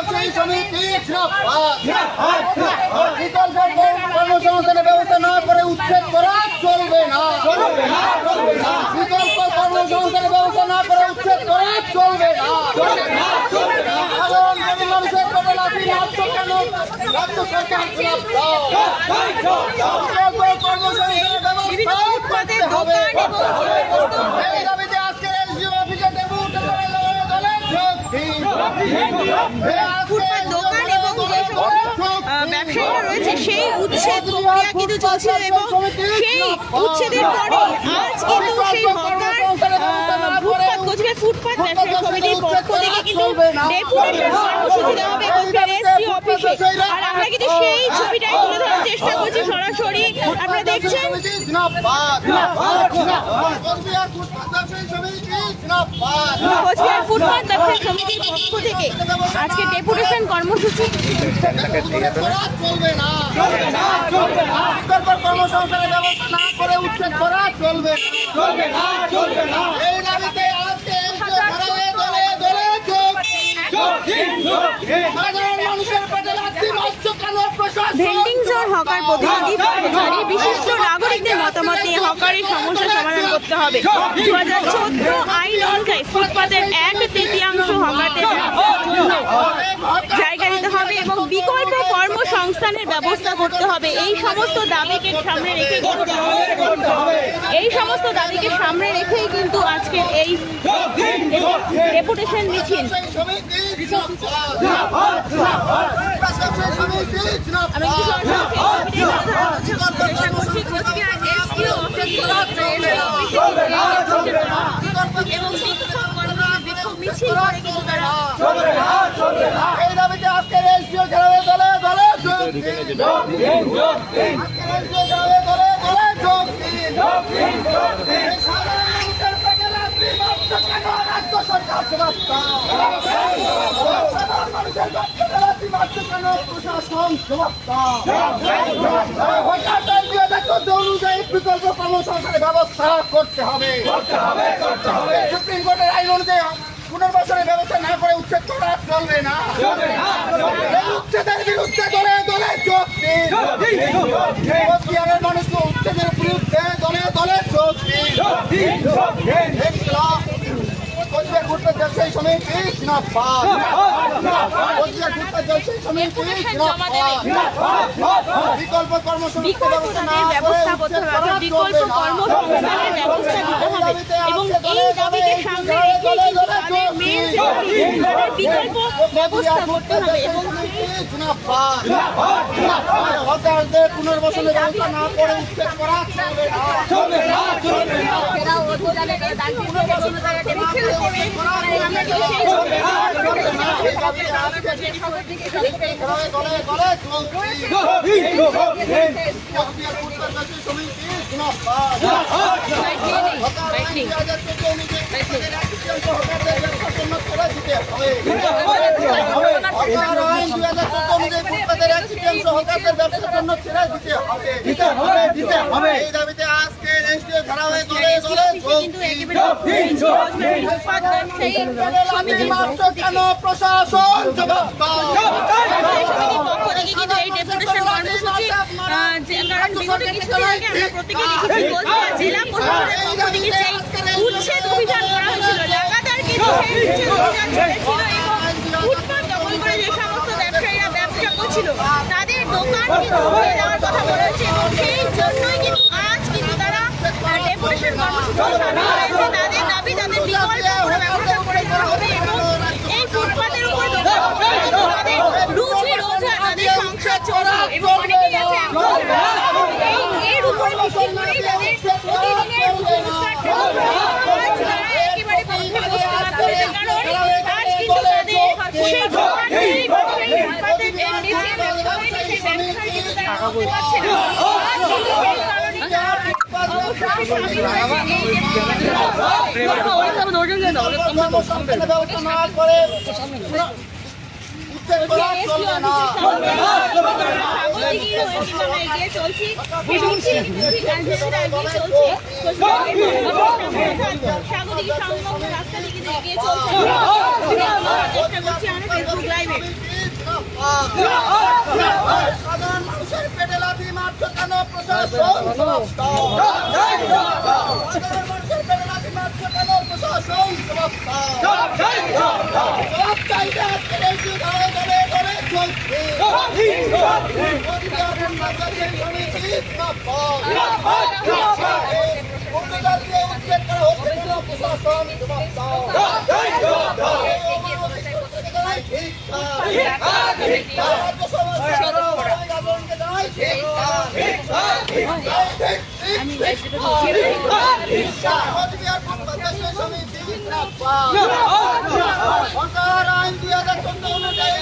ব্যবসায়ী সমিতি বিকল্প কর্মসংস্থানের ব্যবস্থা না করে উচ্ছেদ করা চলবে না। বিকল্প কর্মসংস্থানের ব্যবস্থা না করে উচ্ছেদ করা চলবে না। সাধারণ মানুষের পেটে লাথি মারছ কেন? রাজ্য সরকার কর্মসংস্থানের ব্যবস্থা করতে হবে। এই দাবিতে আজকের এসডিও অফিসে ডেপুটি দোকান এবং যে সমস্ত ব্যবসায়ীরা রয়েছে সেই উচ্ছেদ প্রক্রিয়া কিন্তু চলছিল এবং সেই উচ্ছেদের পরে আজ কিন্তু সেই হকার ফুটপাত কোচবিহার ফুটপাত ব্যবসায়ী কমিটির পক্ষ থেকে কিন্তু ডেপুটেশন কর্মসূচি দেওয়া হবে কোচবিহার এসডিও অফিসে। আর আমরা কিন্তু সেই ছবিটাই তুলে ধরার চেষ্টা করছি সরাসরি। আপনারা দেখছেন কোচবিহার ফুটপাত ব্যবসায়ী সমিতির পক্ষ থেকে আজকে ডেপুটেশন কর্মসূচি। চলবে না, কর্মসংস্থানের ব্যবস্থা না করে উচ্ছেদ করা চলবে না। এই দাবিতে আজকে সাধারণ মানুষের পেটে লাথি মারছ কেন? ভেন্ডিং জোন হকার প্রতিনিধি কর্মচারী বিশিষ্ট নাগরিকদের মতামত নিয়ে হকারের সমস্যা সমাধান করতে হবে। 2014 আইন অনুযায়ী ফুটপাতের 1/3 হকারদের জায়গা দিতে হবে এবং বিকল্প কর্মসংস্থানের ব্যবস্থা করতে হবে। এই সমস্ত দাবিকে সামনে রেখেই কিন্তু আজকের এই ডেপুটেশন মিছিল। এই দাবিতে আজকের এসডিও ঘেরাও দলে দলে যোগ দিন। বিকল্প কর্মসংস্থানের ব্যবস্থা করতে হবে। সুপ্রিম কোর্টের আইন অনুযায়ী পুনর্বাসনের ব্যবস্থা না করে উচ্ছেদ করা চলবে না। উচ্ছেদের বিরুদ্ধে দলে দলে যোগ দিন। কোচবিহারের মানুষকে উচ্ছেদের বিরুদ্ধে দলে দলে যোগ দিন। কোচবিহার ফুটপাত ব্যবসায়ী সমিতি জিন্দাবাদ। কোচবিহার ফুটপাত ব্যবসায়ী সমিতি জিন্দাবাদ। বিকল্প কর্মসংস্থানের ব্যবস্থা না করে উচ্ছেদ করা চলবে না। এবং এই দাবিকে সামনে রেখে বিকল্প ব্যবস্থা করতে হবে এবং হকারদের পুনর্বাসনের ব্যবস্থা না করে উচ্ছেদ করা চলবে না। প্রশাসন জেলা প্রশাসনের উচ্ছেদ অভিযান করা হয়েছিল লাগাতার কিন্তু ফুটপাত দখল করে যে সমস্ত ব্যবসায়ীরা ব্যবসা করছিল তাদের দোকান কিন্তু উঠিয়ে দেওয়ার কথা বলা হয়েছে এবং সেই জন্যই কিন্তু আজ কিন্তু তারা ডেপুটেশন কর্মসূচি সামিল হয়েছে। তাদের দাবি তাদের বিকল্প কোনো ব্যবস্থা করে দেওয়া হবে এবং এই ফুটপাতের উপর তাদের রুজি রোজগার তাদের সংসার চলবে এবং অনেকেই আছে এর উপর ভিত্তি করেই তাদের প্রতিদিনের রোজগারটা একেবারে বন্ধে বসতে বাধ্য হয়েছে কারণ আজ কিন্তু তাদের সেই দোকানটি ফুটপাতের নিচে ব্যবসায়ী সেই ব্যবসায়ী কিন্তু তারা করতে পারছে না। আজ কিন্তু এই কারণে অবশ্যই সামিল হয়েছে স্বাগতিক সংলগ্ন রাস্তা থেকে এগিয়ে চলছে করছি আমরা ফেসবুক লাইভে। সাধারণ মানুষের পেটে লাথি মারছো কেন প্রশাসন? জবাব দাও। সাধারণ মানুষের পেটে লাথি মারছো কেন প্রশাসন? জবাব দাও। জবাব চাইতে আজকের এই যে ঘরে ঘরে ঘরে চলছে। অধিকারের বাংলাদেশ সমিতি জিন্দাবাদ। অধিকার দিয়ে উচ্ছেদ করা হচ্ছে কেন প্রশাসন? জবাব দাও। সরকার আইন 2014 অনুযায়ী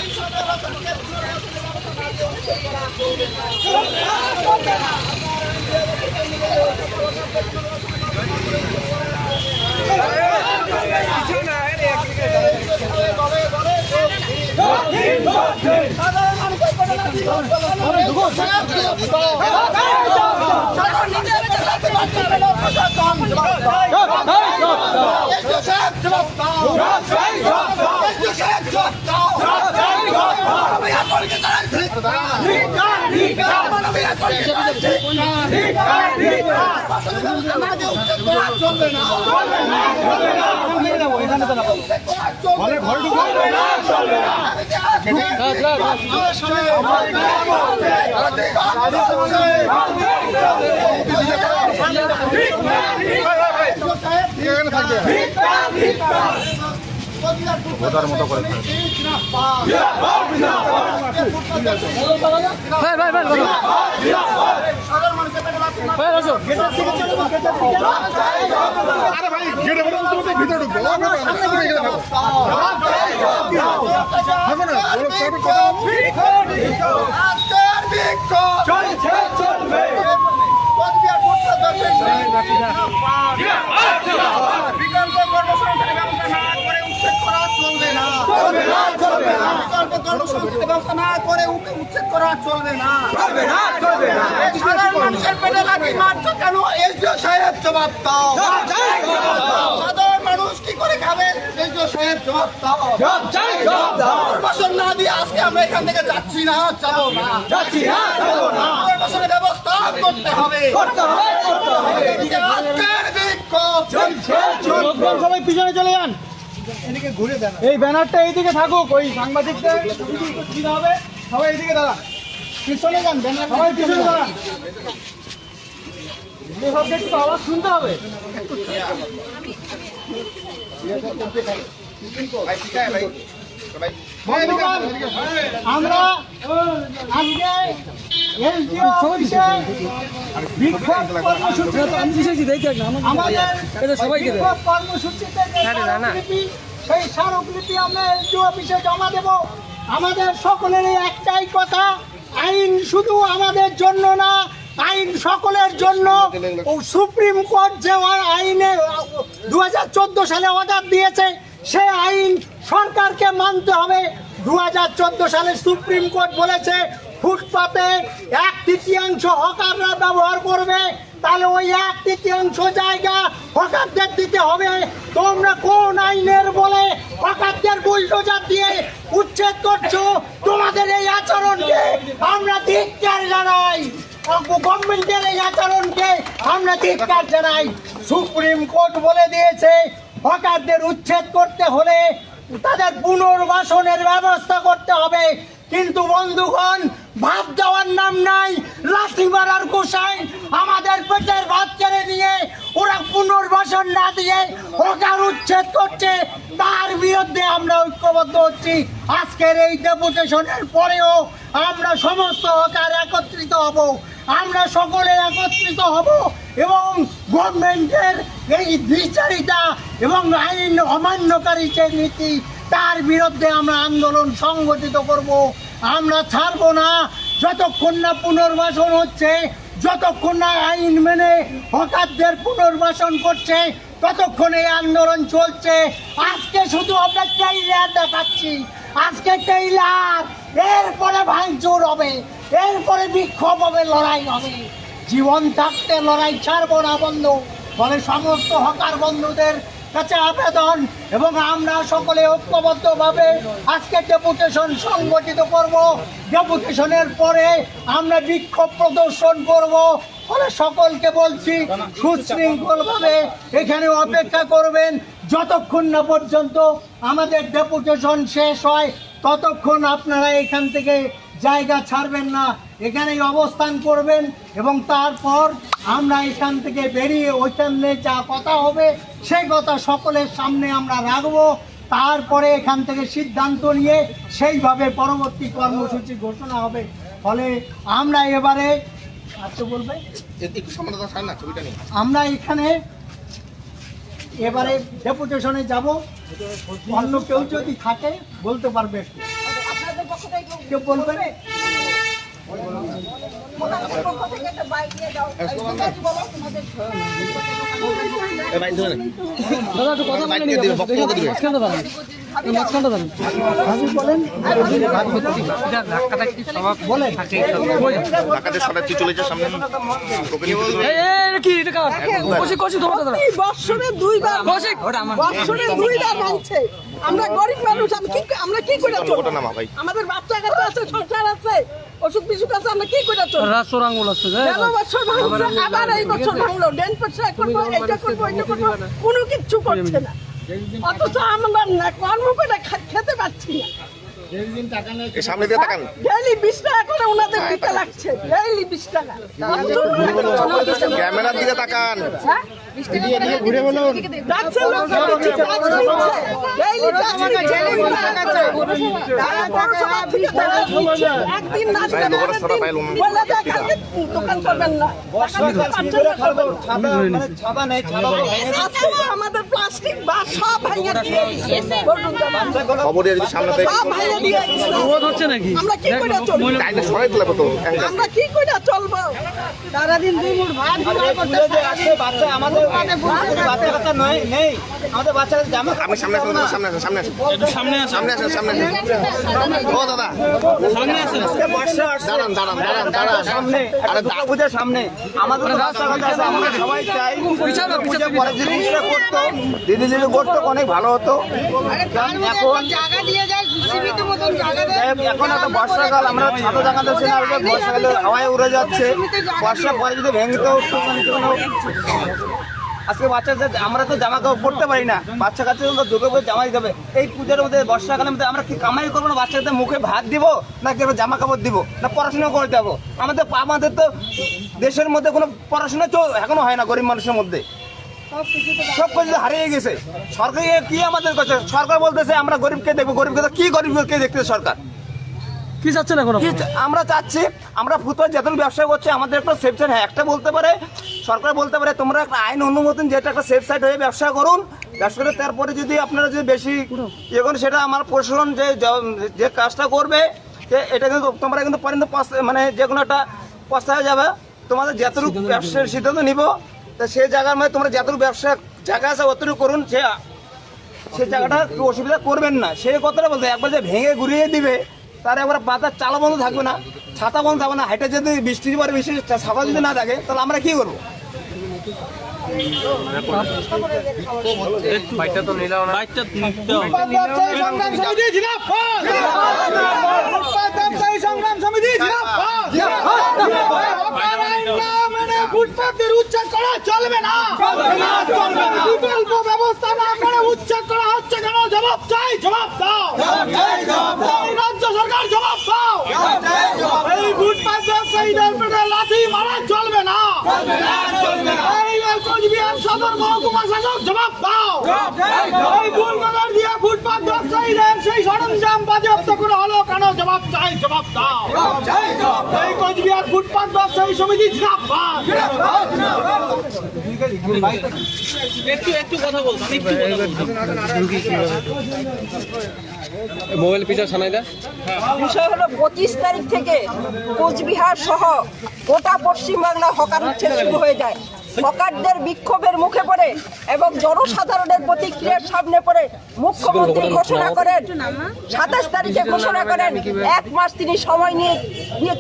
ওটার মতো করে আরে ভাই গেটে ভিতরে ঢুকবো বিকল্প কর্মসংস্থানের ব্যবস্থা না করে উচ্ছেদ করা চলবে না। বিকল্প কর্মসংস্থানের ব্যবস্থা না করে উচ্ছেদ করা চলবে না। সাধারণ মানুষের পেটে লাথি মারছো কেন? এসডিও সাহেব জবাব দাও। সাধারণ মানুষ কি করে খাবে? এসডিও সাহেব জবাব দাও। পুনর্বাসন না দিয়ে আজকে আমরা এখান থেকে যাচ্ছি না, যাবো না। পুনর্বাসনের ব্যবস্থা করতে হবে। আজকের বিক্ষোভ সবাই পিছনে চলে যান, এই ব্যানারটা এইদিকে থাকুক, ওই সাংবাদিকদের সুবিধা হবে। সবাই এইদিকে দাঁড়ান, পিছনে যান, ব্যানার সবাই পিছনে দাঁড়ান। সবকে একটু আওয়াজ শুনতে হবে। আমরা আজকে এলজিও অফিসে বিক্ষোভ কর্মসূচি আমাদের বিক্ষোভ কর্মসূচিতে যে স্মারকলিপি, সেই স্মারকলিপি আমরা এলজিও অফিসে জমা দেব। আমাদের সকলেরই একটাই কথা, আইন শুধু আমাদের জন্য না, আইন সকলের জন্য। সুপ্রিম কোর্ট যে আইনে 2014 সালে অর্ডার দিয়েছে, সে আইন সরকারকে মানতে হবে। 2014 সালে সুপ্রিম কোর্ট বলেছে ফুটপাতে 1/3 হকাররা ব্যবহার করবে, তাহলে ওই 1/3 জায়গা হকারদের দিতে হবে। তোমরা কোন আইনের বলে হকারদের বুলডোজার দিয়ে উচ্ছেদ করছো? তোমাদের এই আচরণকে আমরা ধিক্কার জানাই। গভর্নমেন্টের এই আচরণকে আমরা ধিক্কার জানাই। সুপ্রিম কোর্ট বলে দিয়েছে হকারদের উচ্ছেদ করতে হলে তাদের পুনর্বাসনের ব্যবস্থা করতে হবে। কিন্তু বন্ধুগণ, ভাত দেওয়ার নাম নাই, লাঠি মারার গোসাই। আমাদের পেটের ভাত কেড়ে নিয়ে ওরা পুনর্বাসন না দিয়ে হকার উচ্ছেদ করছে, তার বিরুদ্ধে আমরা ঐক্যবদ্ধ হচ্ছি। আজকের এই ডেপুটেশনের পরেও আমরা সমস্ত হকার একত্রিত হব, আমরা সকলে একত্রিত হব এবং গভর্নমেন্টের এই দ্বিচারিতা এবং আইন অমান্যকারী যে নীতি, তার বিরুদ্ধে আমরা আন্দোলন সংগঠিত করব। আমরা ছাড়বো না যতক্ষণ না পুনর্বাসন হচ্ছে, যতক্ষণ না আইন মেনে হকারদের পুনর্বাসন করছে, ততক্ষণ এই আন্দোলন চলছে। আজকে শুধু আমরা ট্রেইলার দেখাচ্ছি, আজকে ট্রেইলার, এরপরে ভাঙচুর হবে, এরপরে বিক্ষোভ হবে, লড়াই হবে। জীবন থাকতে লড়াই ছাড়বো না বন্ধু। ফলে সমস্ত হকার বন্ধুদের কাছে আবেদন, এবং আমরা সকলে ঐক্যবদ্ধভাবে আজকে ডেপুটেশন সংগঠিত করব। ডেপুটেশনের পরে আমরা বিক্ষোভ প্রদর্শন করব। ফলে সকলকে বলছি সুশৃঙ্খলভাবে এখানে অপেক্ষা করবেন যতক্ষণ না পর্যন্ত আমাদের ডেপুটেশন শেষ হয়, ততক্ষণ আপনারা এখান থেকে জায়গা ছাড়বেন না, এখানেই অবস্থান করবেন। এবং তারপর আমরা এখান থেকে বেরিয়ে ওইখানে যা কথা হবে সেই কথা সকলের সামনে আমরা রাখবো। তারপরে এখান থেকে সিদ্ধান্ত নিয়ে সেইভাবে পরবর্তী কর্মসূচি ঘোষণা হবে। ফলে আমরা এবারে বলবে একটু সামনে সার না ছবিটা নিয়ে আমরা এখানে এবারে ডেপুটেশনে যাব। অন্য কেউ যদি থাকে বলতে পারবে, একটু কেউ বলবে। ঢাকাতে সবাই চলে যায় সামনে বৎসরে দুইবার মানছে। আমরা গরিব মানুষ, আমরা কি করে চলবো? আমাদের বাচ্চা কাচ্চা আছে, সংসার আছে, ওষুধ বিশুধ আছে, আমরা কি করে চলবো? গেল বছর ভাঙলো, আবার এই বছর ভাঙলো, ড্রেন পরিষ্কার করবো, এইটা করবো, ওইটা করবো, কোনো কিচ্ছু করছে না। অথচ আমরা না কর্ম করে খেতে পাচ্ছি না। সামনে দিয়ে তাকান ডেইলি 20 টাকা করে ওনাদের দিতে লাগছে, ডেইলি 20 টাকা। ক্যামেরার দিকে তাকান ঘুরে বলুন যাচ্ছে লোক দিচ্ছে, ডেইলি একদিন না বলে যায় কালকে দোকান চলবেন না। আমাদের প্লাস্টিক বা সব ভেঙে দিয়েছে, খবর দিয়ে যদি সামনে থেকে সব ভেঙে দিয়েছে। আমরা কি করে চলবো? টাইমটা সরাই দিলে তো আমরা কি করে চলবো? সারাদিন দুই মুঠ ভাত আপনি সামনে আসুন, সামনে আসুন, সামনে আসুন, সামনে আসুন, সামনে আসুন। ও দাদা দাঁড়ান দাঁড়ান দাঁড়ান দাঁড়ান সামনে, আরে পূজার সামনে আমাদের রাস্তাঘাট আছে, আমরা সবাই চাই পূজা পরে জিনিসটা করতো, দিদি দিদি করতো, অনেক ভালো হতো। এখন একটা বর্ষাকাল, আমরা ছাতা জায়গা দিচ্ছি না, বর্ষাকালে হাওয়ায় উড়ে যাচ্ছে, বর্ষা পরে যদি ভেঙেতেও আজকে বাচ্চাদের আমরা তো জামা কাপড় পরতে পারি না, বাচ্চা কাচ্চা দুটো করে জামাই দেবে। এই পূজার মধ্যে বর্ষাকালের মধ্যে আমরা কি কামাই করবো না? বাচ্চাদের মুখে ভাত দিব না কি জামা কাপড় দিব না পড়াশোনা করে দেবো? আমাদের তো দেশের মধ্যে কোনো পড়াশোনা এখনো হয় না, গরিব মানুষের মধ্যে সব কিছু হারিয়ে গেছে। সরকার কি আমাদের কাছে? সরকার বলতেছে আমরা গরিবকে দেখবো, গরিবকে কি গরিবকে দেখতেছে সরকার? কি চাচ্ছেন এখন? আমরা চাচ্ছি, আমরা ফুটবল যেমন ব্যবসা করছি আমাদের একটা সেফ সাইড, হ্যাঁ একটা বলতে পারে সরকার বলতে পারে তোমরা একটা আইন অনুমোদন যেটা একটা সেফ সাইড হয়ে ব্যবসা করুন, ব্যবসা করে তারপরে যদি আপনারা যদি বেশি ইয়ে করেন সেটা আমার প্রশাসন যে কাজটা করবে এটা কিন্তু তোমরা কিন্তু মানে যে কোনো একটা পস্তা হয়ে যাবে। তোমাদের যতটুকু ব্যবসার সিদ্ধান্ত নিব তা সেই জায়গার মধ্যে তোমরা যতটুকু ব্যবসা জায়গা আছে অতটুকু করুন, সে জায়গাটা অসুবিধা করবেন না। সেই কথাটা বলতে একবার যে ভেঙে ঘুরিয়ে দিবে তার একবার পাতার চালা বন্ধ থাকবে না, ছাতা বন্ধ থাকবে না, হাইটে যদি বৃষ্টি পরে বৃষ্টি ছাতা যদি না থাকে তাহলে আমরা কি করবো? ফুটপাতের উচ্ছেদ করা চলবে না, বিকল্প ব্যবস্থা না করে উচ্ছেদ করা হচ্ছে কেন? জবাব চাই, জবাব দাও। রাজ্য সরকার জবাব দাও। এই ফুটপাত ব্যবসায়ীদের পেটে লাথি মারা চলবে না। এই কোচবিহার সদর মহকুমা শাসক জবাব দাও। এই ফুলবাজার দিয়ে ফুটপাত ব্যবসায়ীদের সেই সরঞ্জাম বাজেয়াপ্ত করে হলো কেন? জবাব চাই, জবাব দাও। এই কোচবিহার ফুটপাত ব্যবসায়ী সমিতি জিন্দাবাদ। বিষয় হলো 25 তারিখ থেকে কোচবিহার সহ গোটা পশ্চিমবাংলা হকার উচ্ছেদ শুরু হয়ে যায়। হকারদের বিক্ষোভের মুখে পড়ে এবং জনসাধারণের প্রতিক্রিয়ার সামনে পড়ে মুখ্যমন্ত্রী ঘোষণা করেন 27 তারিখে ঘোষণা করেন 1 মাস তিনি সময়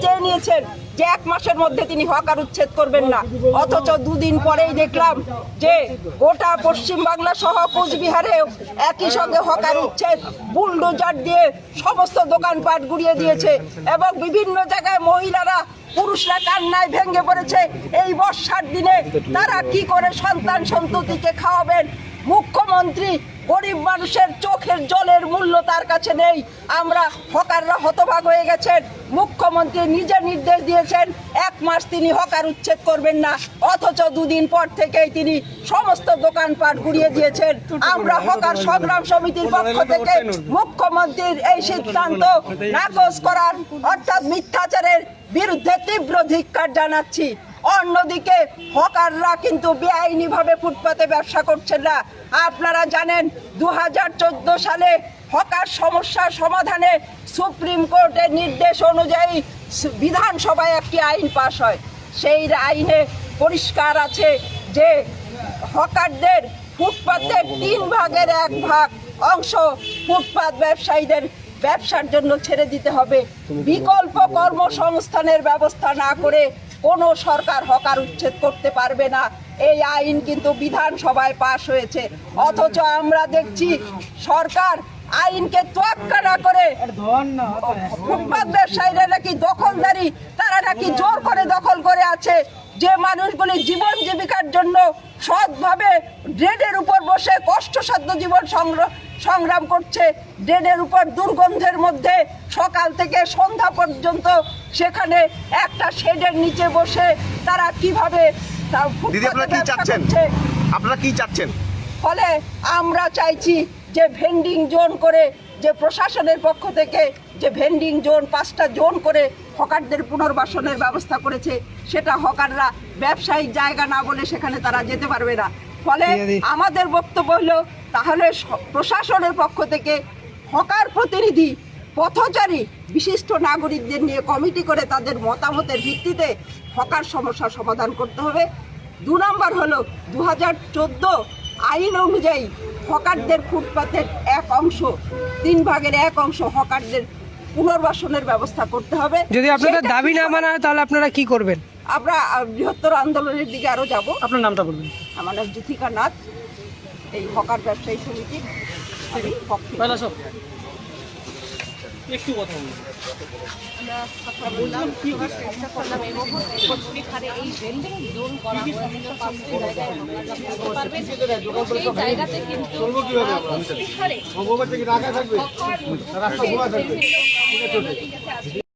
চেয়ে নিয়েছেন যে 1 মাসের মধ্যে তিনি হকার উচ্ছেদ করবেন না, অথচ দুদিন পরেই দেখলাম যে গোটা পশ্চিমবাংলা সহ কোচবিহারেও একই সঙ্গে হকার উচ্ছেদ বুলডোজার দিয়ে সমস্ত দোকানপাট গুড়িয়ে দিয়েছে এবং বিভিন্ন জায়গায় মহিলারা পুরুষরা কান্নায় ভেঙে পড়েছে। এই বর্ষার দিনে তারা কি করে সন্তান সন্ততিকে খাওয়াবেন? মুখ্যমন্ত্রী গরিব মানুষের চোখের জলের মূল্য তার কাছে নেই। আমরা হকাররা হতভাগ হয়ে গেছেন। মুখ্যমন্ত্রী নিজে নির্দেশ দিয়েছেন 1 মাস তিনি হকার উচ্ছেদ করবেন না, অথচ দুদিন পর থেকেই তিনি সমস্ত দোকানপাট গুড়িয়ে দিয়েছেন। আমরা হকার সংগ্রাম সমিতির পক্ষ থেকে মুখ্যমন্ত্রীর এই সিদ্ধান্ত নাকচ করার অর্থাৎ মিথ্যাচারের বিরুদ্ধে তীব্র ধিক্কার জানাচ্ছি। অন্যদিকে হকাররা কিন্তু বেআইনিভাবে ফুটপাতে ব্যবসা করছেন না। আপনারা জানেন 2014 সালে হকার সমস্যার সমাধানে সুপ্রিম কোর্টের নির্দেশ অনুযায়ী বিধানসভায় একটি আইন পাশ হয়। সেই আইনে পরিষ্কার আছে যে হকারদের ফুটপাতের 3 ভাগের 1 ভাগ অংশ ফুটপাত ব্যবসায়ীদের ব্যবসার জন্য ছেড়ে দিতে হবে। বিকল্প কর্মসংস্থানের ব্যবস্থা না করে কোনো সরকার হকার উচ্ছেদ করতে পারবে না। এই আইন কিন্তু বিধানসভায় পাশ হয়েছে, অথচ আমরা দেখছি সরকার আইনকে তোয়াক্কা না করে ফুটপাত ব্যবসায়ীরা নাকি দখলদারি, তারা নাকি জোর করে দখল করে আছে। যে মানুষগুলি জীবন জীবিকার জন্য সৎভাবে ড্রেনের উপর বসে কষ্টসাধ্য জীবন সংগ্রাম করছে, ড্রেনের উপর দুর্গন্ধের মধ্যে সকাল থেকে সন্ধ্যা পর্যন্ত সেখানে একটা শেডের নিচে বসে তারা কিভাবে আপনারা কি চাচ্ছেন? ফলে আমরা চাইছি যে ভেন্ডিং জোন করে, যে প্রশাসনের পক্ষ থেকে যে ভেন্ডিং জোন 5টা জোন করে হকারদের পুনর্বাসনের ব্যবস্থা করেছে, সেটা হকাররা ব্যবসায়িক জায়গা না বলে সেখানে তারা যেতে পারবে না। ফলে আমাদের বক্তব্য হলো তাহলে প্রশাসনের পক্ষ থেকে হকার প্রতিনিধি, পথচারী, বিশিষ্ট নাগরিকদের নিয়ে কমিটি করে তাদের মতামতের ভিত্তিতে হকার সমস্যার সমাধান করতে হবে। 2 নম্বর হলো 2014 আইন অনুযায়ী হকারদের ফুটপাতের 1 অংশ, 3 ভাগের 1 অংশ হকারদের পুনর্বাসনের ব্যবস্থা করতে হবে। যদি আপনাদের দাবি না মানা হয় তাহলে আপনারা কি করবেন? আমরা বৃহত্তর আন্দোলনের দিকে আরো যাব। আপনার নামটা বলবেন। আমার নাম জ্যোতিকা নাথ, এই হকার ব্যবসায়ী সমিতির আমি পক্ষে। একটু কথা বলুন। আমরা কথা বললাম এবং কোচবিহারে এই ভেন্ডিং জোন করা হয়েছে 5টি জায়গায় আপনারা বুঝতে পারবেন। সেই জায়গাতে কিন্তু কোচবিহারে হকার